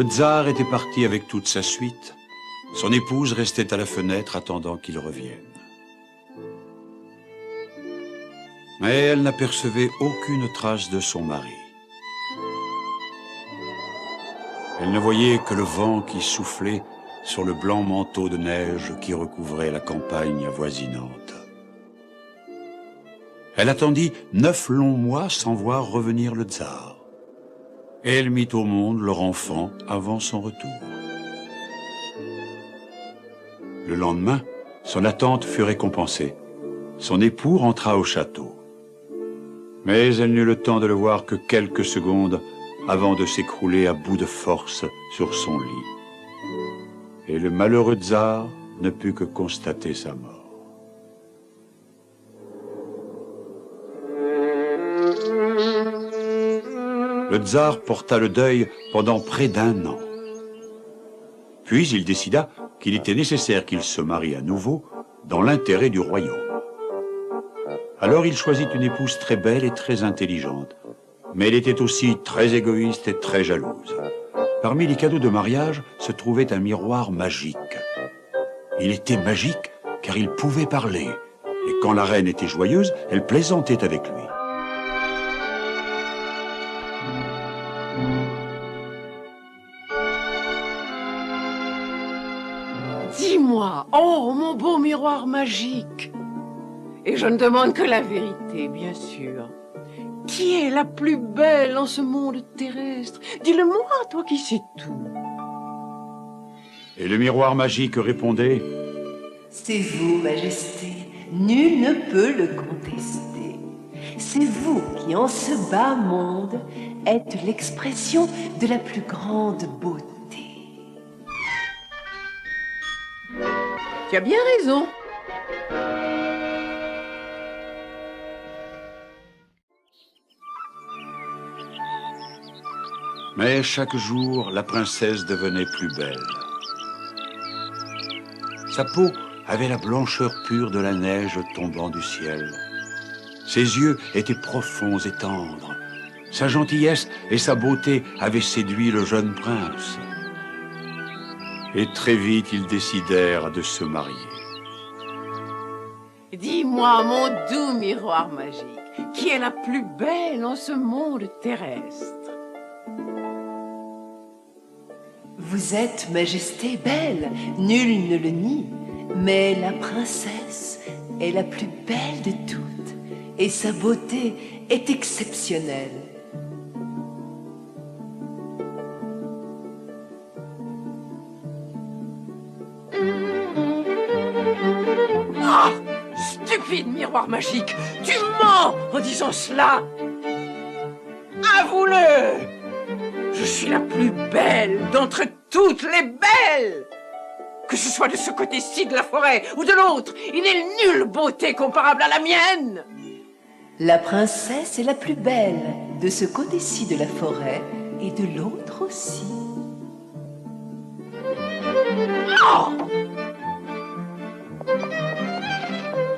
Le tsar était parti avec toute sa suite. Son épouse restait à la fenêtre attendant qu'il revienne. Mais elle n'apercevait aucune trace de son mari. Elle ne voyait que le vent qui soufflait sur le blanc manteau de neige qui recouvrait la campagne avoisinante. Elle attendit 9 longs mois sans voir revenir le tsar. Et elle mit au monde leur enfant avant son retour. Le lendemain, son attente fut récompensée. Son époux rentra au château. Mais elle n'eut le temps de le voir que quelques secondes avant de s'écrouler à bout de force sur son lit. Et le malheureux tsar ne put que constater sa mort. Le tsar porta le deuil pendant près d'1 an. Puis il décida qu'il était nécessaire qu'il se marie à nouveau dans l'intérêt du royaume. Alors il choisit une épouse très belle et très intelligente, mais elle était aussi très égoïste et très jalouse. Parmi les cadeaux de mariage se trouvait un miroir magique. Il était magique car il pouvait parler, et quand la reine était joyeuse, elle plaisantait avec lui. Dis-moi, oh mon beau miroir magique, et je ne demande que la vérité, bien sûr. Qui est la plus belle en ce monde terrestre? Dis-le-moi, toi qui sais tout. Et le miroir magique répondait: C'est vous, Majesté, nul ne peut le contester. C'est vous qui, en ce bas monde, êtes l'expression de la plus grande beauté. Tu as bien raison. Mais chaque jour, la princesse devenait plus belle. Sa peau avait la blancheur pure de la neige tombant du ciel. Ses yeux étaient profonds et tendres. Sa gentillesse et sa beauté avaient séduit le jeune prince. Et très vite, ils décidèrent de se marier. Dis-moi, mon doux miroir magique, qui est la plus belle en ce monde terrestre? Vous êtes, Majesté, belle, nul ne le nie, mais la princesse est la plus belle de toutes, et sa beauté est exceptionnelle. Ah! Stupide miroir magique, tu mens en disant cela. Avoue-le! Je suis la plus belle d'entre toutes les belles. Que ce soit de ce côté-ci de la forêt ou de l'autre, il n'est nulle beauté comparable à la mienne. La princesse est la plus belle de ce côté-ci de la forêt et de l'autre aussi. Oh!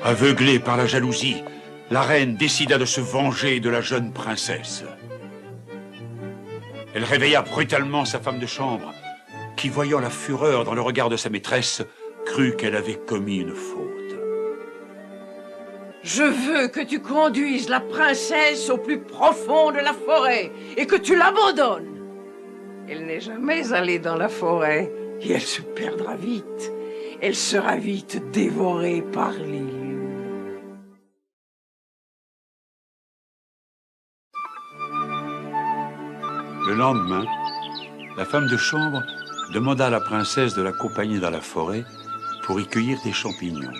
Aveuglée par la jalousie, la reine décida de se venger de la jeune princesse. Elle réveilla brutalement sa femme de chambre, qui, voyant la fureur dans le regard de sa maîtresse, crut qu'elle avait commis une faute. Je veux que tu conduises la princesse au plus profond de la forêt et que tu l'abandonnes. Elle n'est jamais allée dans la forêt et elle se perdra vite. Elle sera vite dévorée par les loups. Le lendemain, la femme de chambre demanda à la princesse de l'accompagner dans la forêt pour y cueillir des champignons.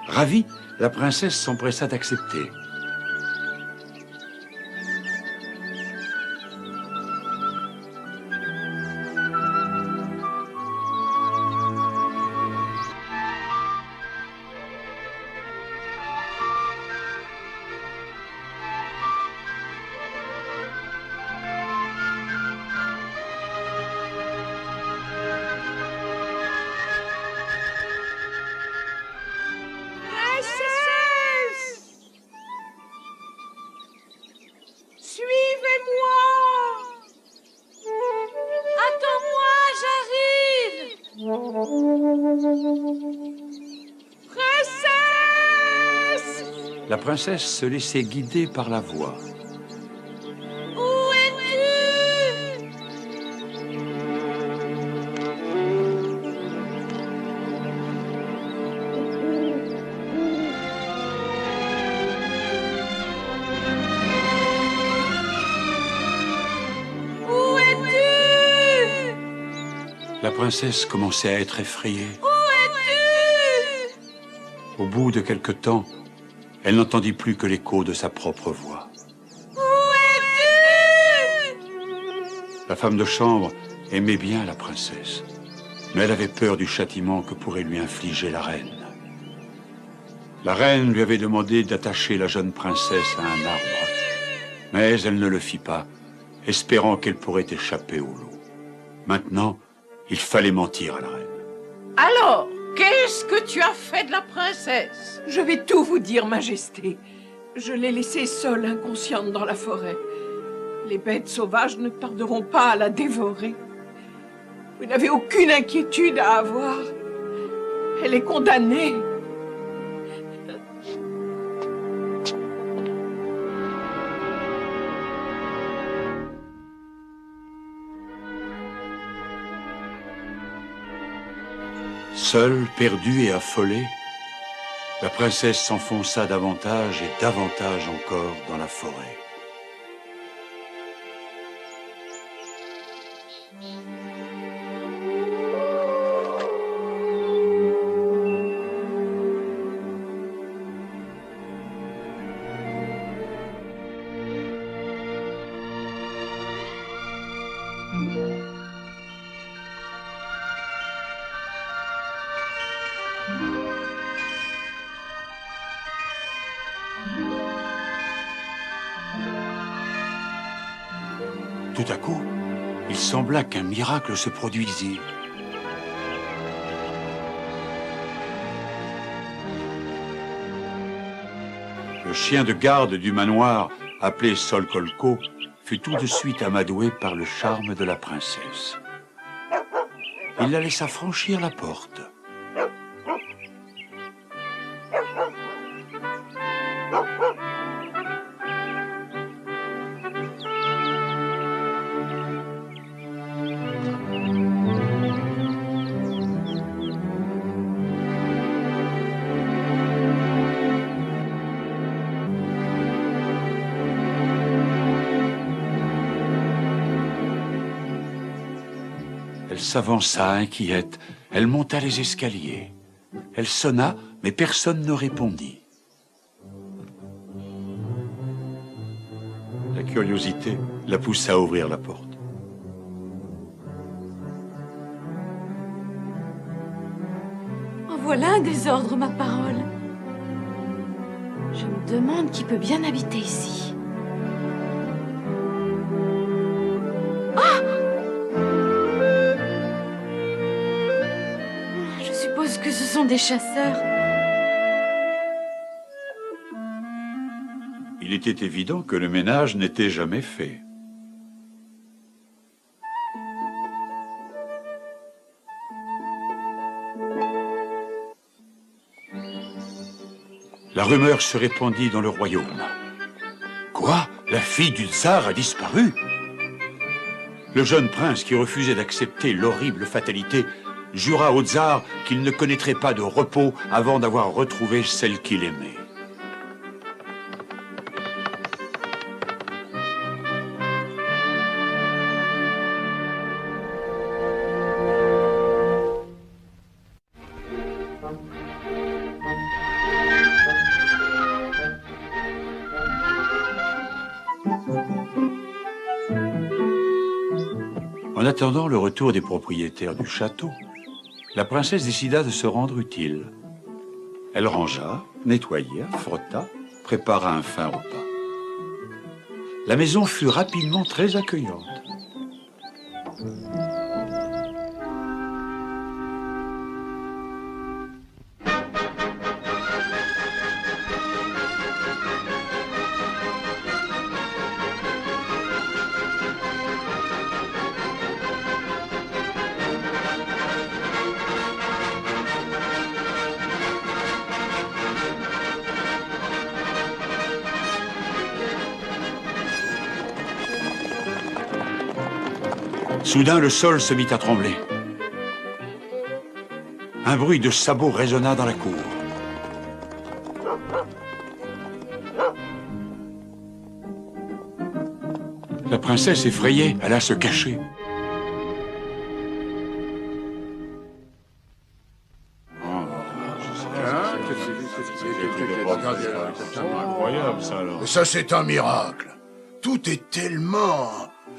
Ravie, la princesse s'empressa d'accepter. La princesse se laissait guider par la voix. Où es-tu? Où es-tu? La princesse commençait à être effrayée. Où es-tu? Au bout de quelque temps, elle n'entendit plus que l'écho de sa propre voix. Où es-tu? La femme de chambre aimait bien la princesse, mais elle avait peur du châtiment que pourrait lui infliger la reine. La reine lui avait demandé d'attacher la jeune princesse à un arbre, mais elle ne le fit pas, espérant qu'elle pourrait échapper au lot. Maintenant, il fallait mentir à la reine. Alors, qu'est-ce que tu as fait de la princesse? Je vais tout vous dire, Majesté. Je l'ai laissée seule, inconsciente dans la forêt. Les bêtes sauvages ne tarderont pas à la dévorer. Vous n'avez aucune inquiétude à avoir. Elle est condamnée. Seule, perdue et affolée, la princesse s'enfonça davantage et davantage encore dans la forêt. Tout à coup, il sembla qu'un miracle se produisit. Le chien de garde du manoir, appelé Solkolko, fut tout de suite amadoué par le charme de la princesse. Il la laissa franchir la porte. Elle s'avança inquiète, elle monta les escaliers. Elle sonna, mais personne ne répondit. La curiosité la poussa à ouvrir la porte. En voilà un désordre, ma parole. Je me demande qui peut bien habiter ici. Je suppose que ce sont des chasseurs. Il était évident que le ménage n'était jamais fait. La rumeur se répandit dans le royaume. Quoi? La fille du tsar a disparu? Le jeune prince, qui refusait d'accepter l'horrible fatalité, jura au tsar qu'il ne connaîtrait pas de repos avant d'avoir retrouvé celle qu'il aimait. En attendant le retour des propriétaires du château, la princesse décida de se rendre utile. Elle rangea, nettoya, frotta, prépara un fin repas. La maison fut rapidement très accueillante. Soudain, le sol se mit à trembler. Un bruit de sabots résonna dans la cour. La princesse, effrayée, alla se cacher. Incroyable, ça, alors. Ça, c'est un miracle. Tout est tellement...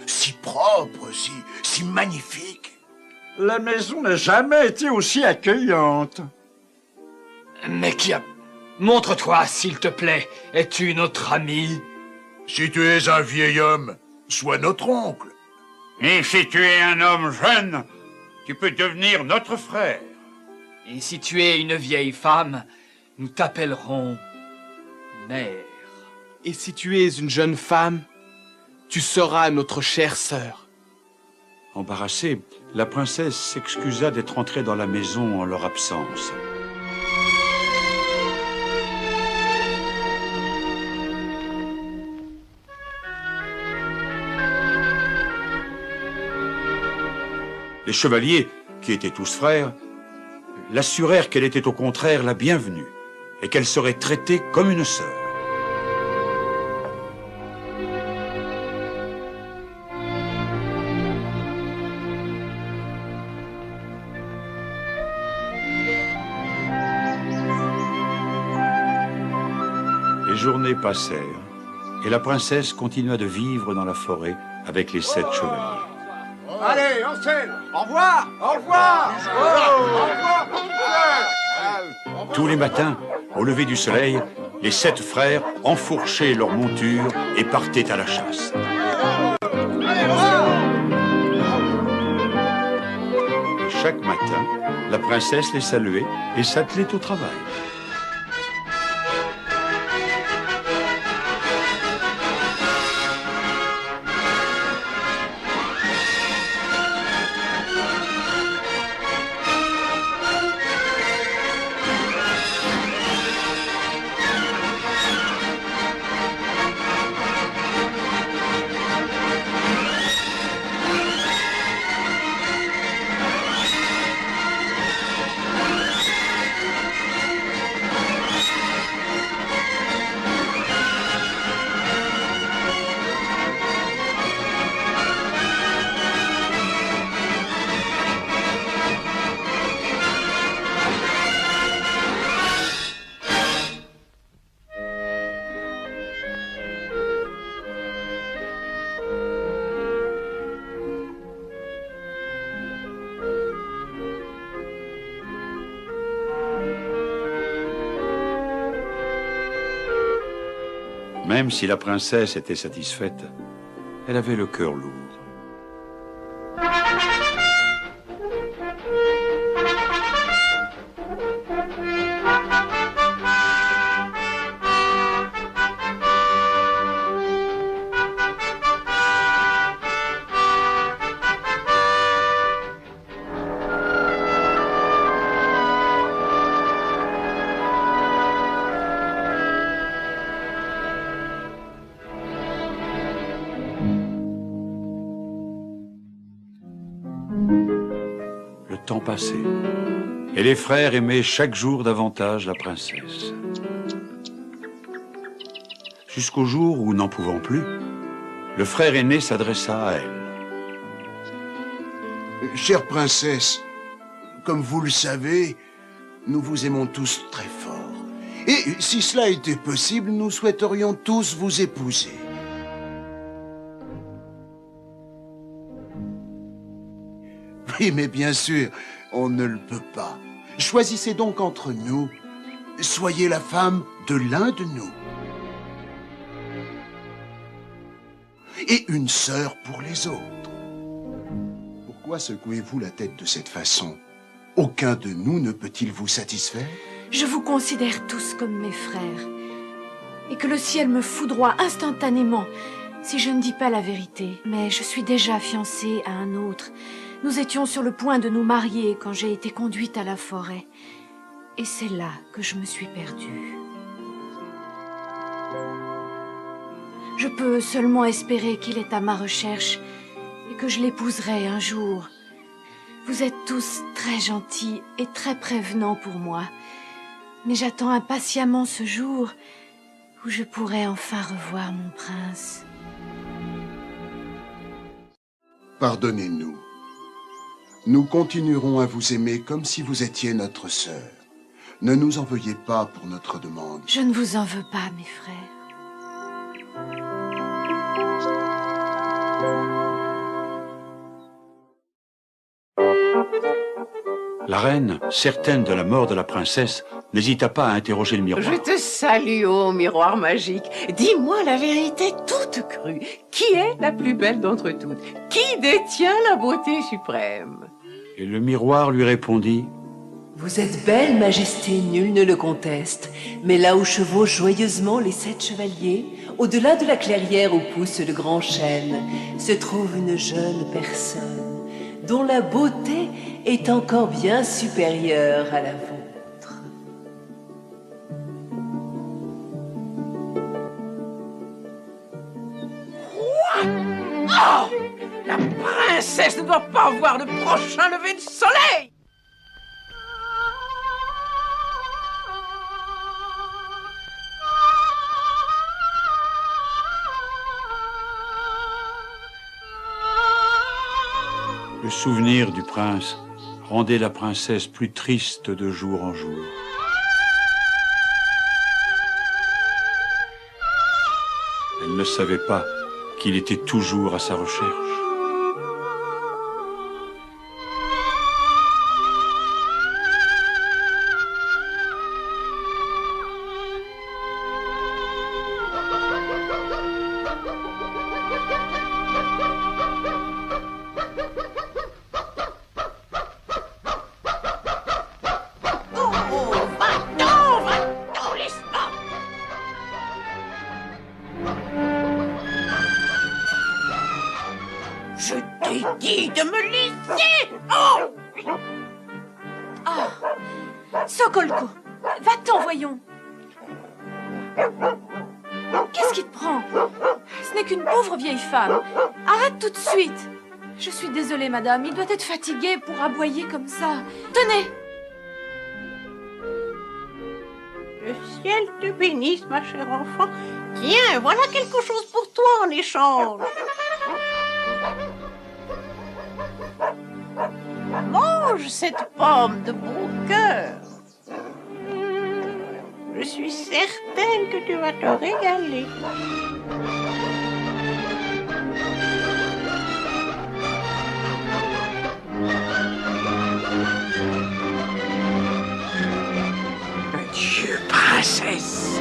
si propre, si magnifique. La maison n'a jamais été aussi accueillante. Mais qui a... Montre-toi, s'il te plaît. Es-tu notre ami? Si tu es un vieil homme, sois notre oncle. Et si tu es un homme jeune, tu peux devenir notre frère. Et si tu es une vieille femme, nous t'appellerons mère. Et si tu es une jeune femme, tu seras notre chère sœur. Embarrassée, la princesse s'excusa d'être entrée dans la maison en leur absence. Les chevaliers, qui étaient tous frères, l'assurèrent qu'elle était au contraire la bienvenue et qu'elle serait traitée comme une sœur. Les journées passèrent et la princesse continua de vivre dans la forêt avec les 7 chevaliers. Allez, on scène. Au revoir. Au revoir. Au revoir. Tous les matins, au lever du soleil, les 7 frères enfourchaient leurs montures et partaient à la chasse. Et chaque matin, la princesse les saluait et s'attelait au travail. Même si la princesse était satisfaite, elle avait le cœur lourd. Le temps passait, et les frères aimaient chaque jour davantage la princesse. Jusqu'au jour où, n'en pouvant plus, le frère aîné s'adressa à elle. Chère princesse, comme vous le savez, nous vous aimons tous très fort. Et si cela était possible, nous souhaiterions tous vous épouser. Oui, mais bien sûr, on ne le peut pas. Choisissez donc entre nous. Soyez la femme de l'un de nous. Et une sœur pour les autres. Pourquoi secouez-vous la tête de cette façon? Aucun de nous ne peut-il vous satisfaire? Je vous considère tous comme mes frères. Et que le ciel me foudroie instantanément si je ne dis pas la vérité. Mais je suis déjà fiancée à un autre. Nous étions sur le point de nous marier quand j'ai été conduite à la forêt. Et c'est là que je me suis perdue. Je peux seulement espérer qu'il est à ma recherche et que je l'épouserai un jour. Vous êtes tous très gentils et très prévenants pour moi. Mais j'attends impatiemment ce jour où je pourrai enfin revoir mon prince. Pardonnez-nous. Nous continuerons à vous aimer comme si vous étiez notre sœur. Ne nous en veuillez pas pour notre demande. Je ne vous en veux pas, mes frères. La reine, certaine de la mort de la princesse, n'hésita pas à interroger le miroir. Je te salue, ô miroir magique. Dis-moi la vérité toute crue. Qui est la plus belle d'entre toutes? Qui détient la beauté suprême? Et le miroir lui répondit: Vous êtes belle, Majesté, nul ne le conteste. Mais là où chevauchent joyeusement les 7 chevaliers, au-delà de la clairière où pousse le grand chêne, se trouve une jeune personne, dont la beauté est encore bien supérieure à la vôtre. Oh! La princesse ne doit pas voir le prochain lever du soleil! Le souvenir du prince rendait la princesse plus triste de jour en jour. Elle ne savait pas qu'il était toujours à sa recherche. Je t'ai dit de me laisser! Oh! Ah, Sokolko, va-t'en, voyons. Qu'est-ce qui te prend? Ce n'est qu'une pauvre vieille femme. Arrête tout de suite. Je suis désolée, madame. Il doit être fatigué pour aboyer comme ça. Tenez. Le ciel te bénisse, ma chère enfant. Tiens, voilà quelque chose pour toi en échange. Mange cette pomme de bon cœur. Je suis certaine que tu vas te régaler. Adieu, princesse.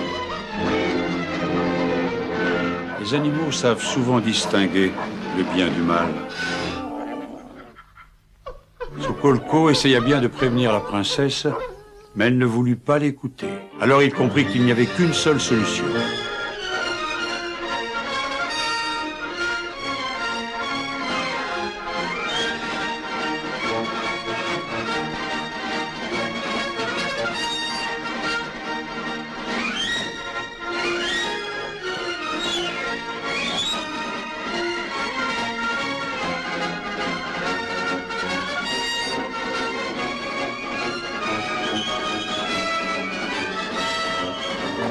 Les animaux savent souvent distinguer le bien du mal. Sokolko essaya bien de prévenir la princesse, mais elle ne voulut pas l'écouter. Alors il comprit qu'il n'y avait qu'une seule solution.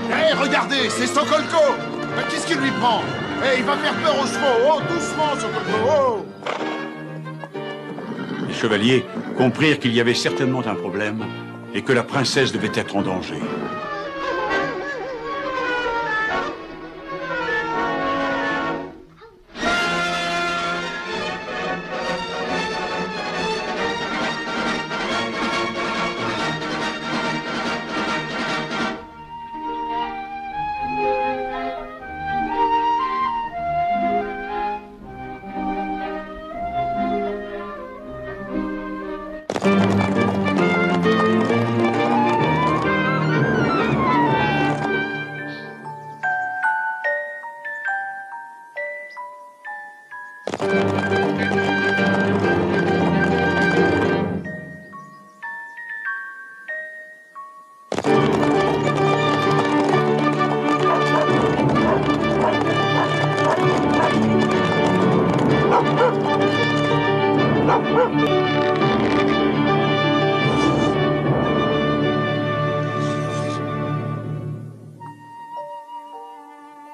Hé, regardez, c'est Sokolko! Mais qu'est-ce qui lui prend? Hé, il va faire peur aux chevaux! Oh, doucement, Sokolko! Oh! Les chevaliers comprirent qu'il y avait certainement un problème et que la princesse devait être en danger.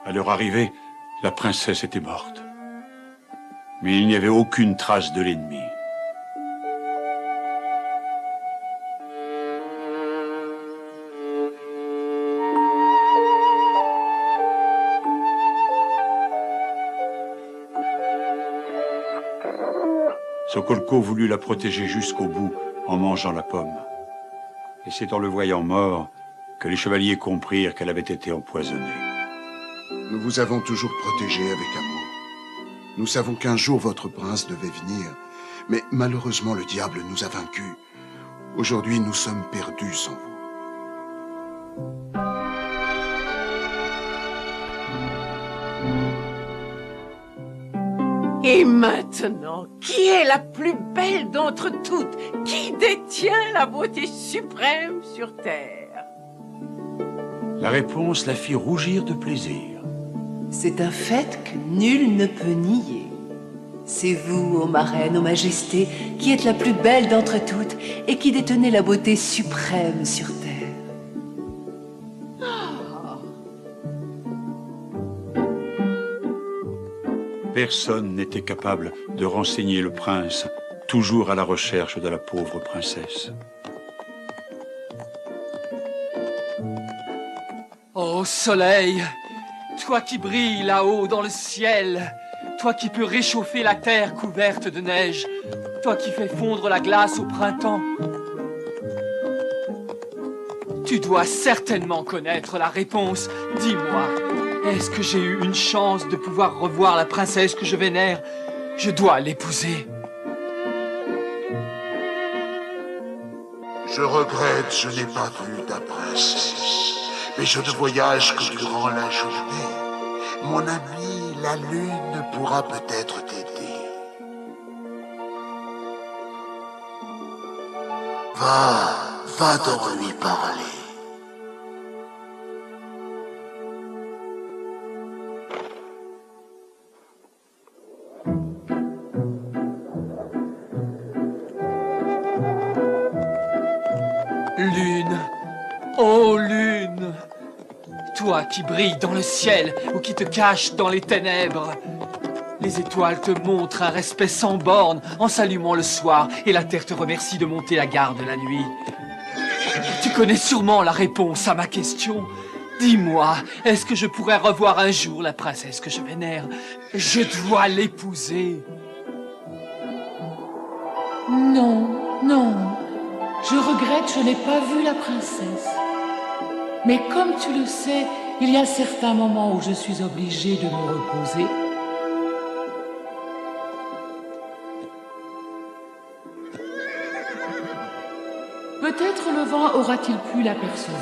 À leur arrivée, la princesse était morte. Mais il n'y avait aucune trace de l'ennemi. Sokolko voulut la protéger jusqu'au bout en mangeant la pomme. Et c'est en le voyant mort que les chevaliers comprirent qu'elle avait été empoisonnée. Nous vous avons toujours protégé avec amour. Nous savons qu'un jour votre prince devait venir, mais malheureusement le diable nous a vaincus. Aujourd'hui, nous sommes perdus sans vous. Et maintenant, qui est la plus belle d'entre toutes? Qui détient la beauté suprême sur terre? La réponse la fit rougir de plaisir. C'est un fait que nul ne peut nier. C'est vous, ô ma reine, ô majesté, qui êtes la plus belle d'entre toutes et qui détenez la beauté suprême sur terre. Personne n'était capable de renseigner le prince, toujours à la recherche de la pauvre princesse. Ô soleil, toi qui brilles là-haut dans le ciel, toi qui peux réchauffer la terre couverte de neige, toi qui fais fondre la glace au printemps, tu dois certainement connaître la réponse. Dis-moi, est-ce que j'ai eu une chance de pouvoir revoir la princesse que je vénère? Je dois l'épouser. Je regrette, je n'ai pas vu ta princesse. Mais je ne voyage que durant la journée. Mon ami, la lune, pourra peut-être t'aider. Va donc lui parler. Lune, ô lune, toi qui brilles dans le ciel ou qui te caches dans les ténèbres, les étoiles te montrent un respect sans borne en s'allumant le soir et la terre te remercie de monter la garde la nuit. Tu connais sûrement la réponse à ma question. Dis-moi, est-ce que je pourrais revoir un jour la princesse que je vénère? Je dois l'épouser. Non, non. Je regrette, je n'ai pas vu la princesse. Mais comme tu le sais, il y a certains moments où je suis obligée de me reposer. Peut-être le vent aura-t-il pu l'apercevoir.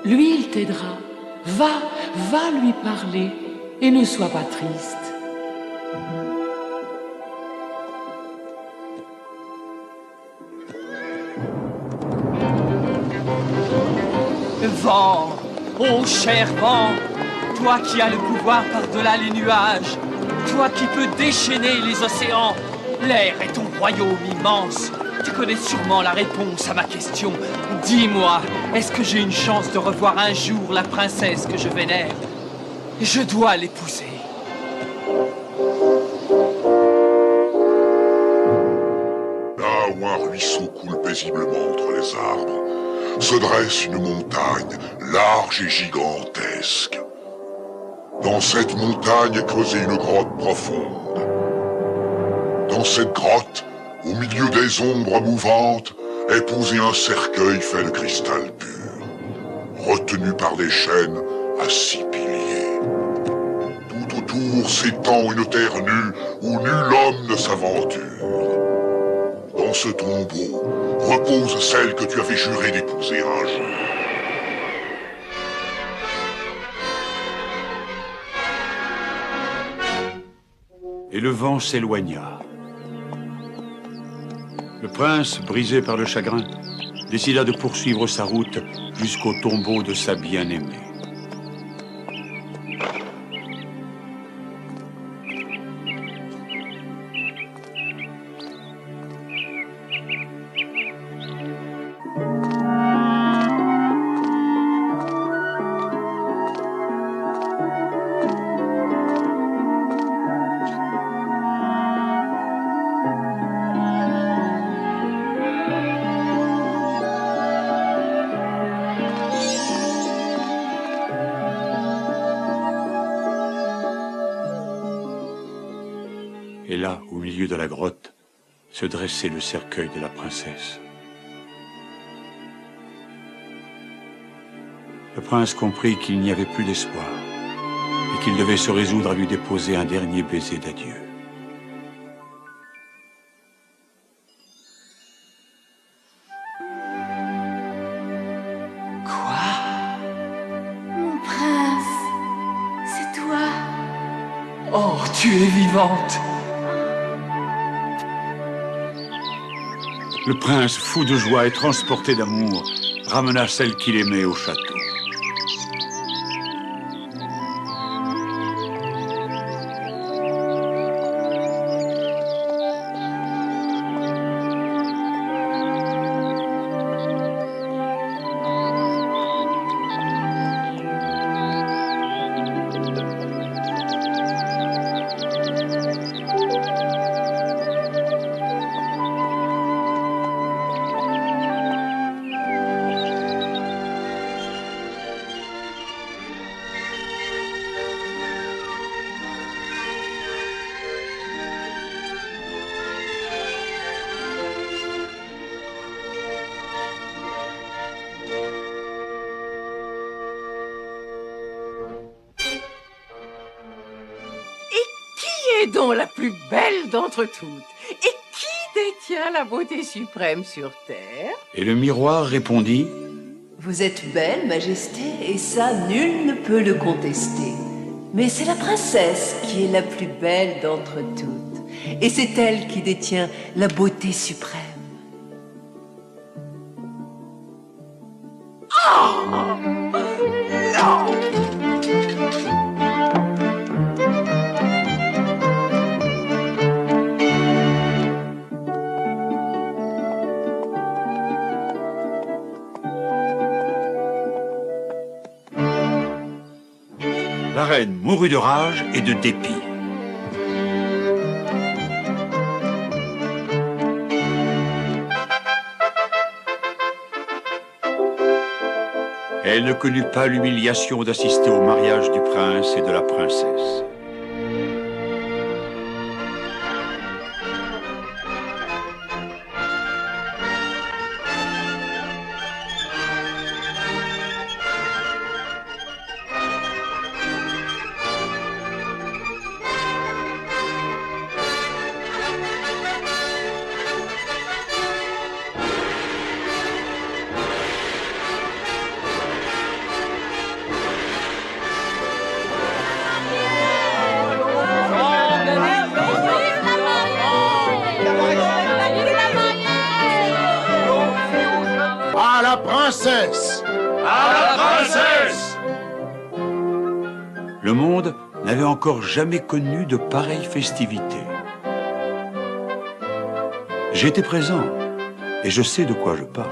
Lui, il t'aidera. Va lui parler et ne sois pas triste. Vent, ô cher vent, toi qui as le pouvoir par-delà les nuages, toi qui peux déchaîner les océans, l'air est ton royaume immense. Tu connais sûrement la réponse à ma question. Dis-moi, est-ce que j'ai une chance de revoir un jour la princesse que je vénère? Je dois l'épouser. Là où un ruisseau coule paisiblement entre les arbres, se dresse une montagne large et gigantesque. Dans cette montagne est creusée une grotte profonde. Dans cette grotte, au milieu des ombres mouvantes, est posé un cercueil fait de cristal pur, retenu par des chaînes à 6 piliers. Tout autour s'étend une terre nue où nul homme ne s'aventure. Dans ce tombeau repose celle que tu avais juré d'épouser un jour. Et le vent s'éloigna. Le prince, brisé par le chagrin, décida de poursuivre sa route jusqu'au tombeau de sa bien-aimée. Et là, au milieu de la grotte, se dressait le cercueil de la princesse. Le prince comprit qu'il n'y avait plus d'espoir et qu'il devait se résoudre à lui déposer un dernier baiser d'adieu. Mon prince, c'est toi. Oh, tu es vivante. Le prince, fou de joie et transporté d'amour, ramena celle qu'il aimait au château. Qui est donc la plus belle d'entre toutes? Et qui détient la beauté suprême sur Terre? Et le miroir répondit: Vous êtes belle, Majesté, et ça, nul ne peut le contester. Mais c'est la princesse qui est la plus belle d'entre toutes. Et c'est elle qui détient la beauté suprême. Oh non! La reine mourut de rage et de dépit. Elle ne connut pas l'humiliation d'assister au mariage du prince et de la princesse. À la princesse! À la princesse! Le monde n'avait encore jamais connu de pareilles festivités. J'étais présent et je sais de quoi je parle.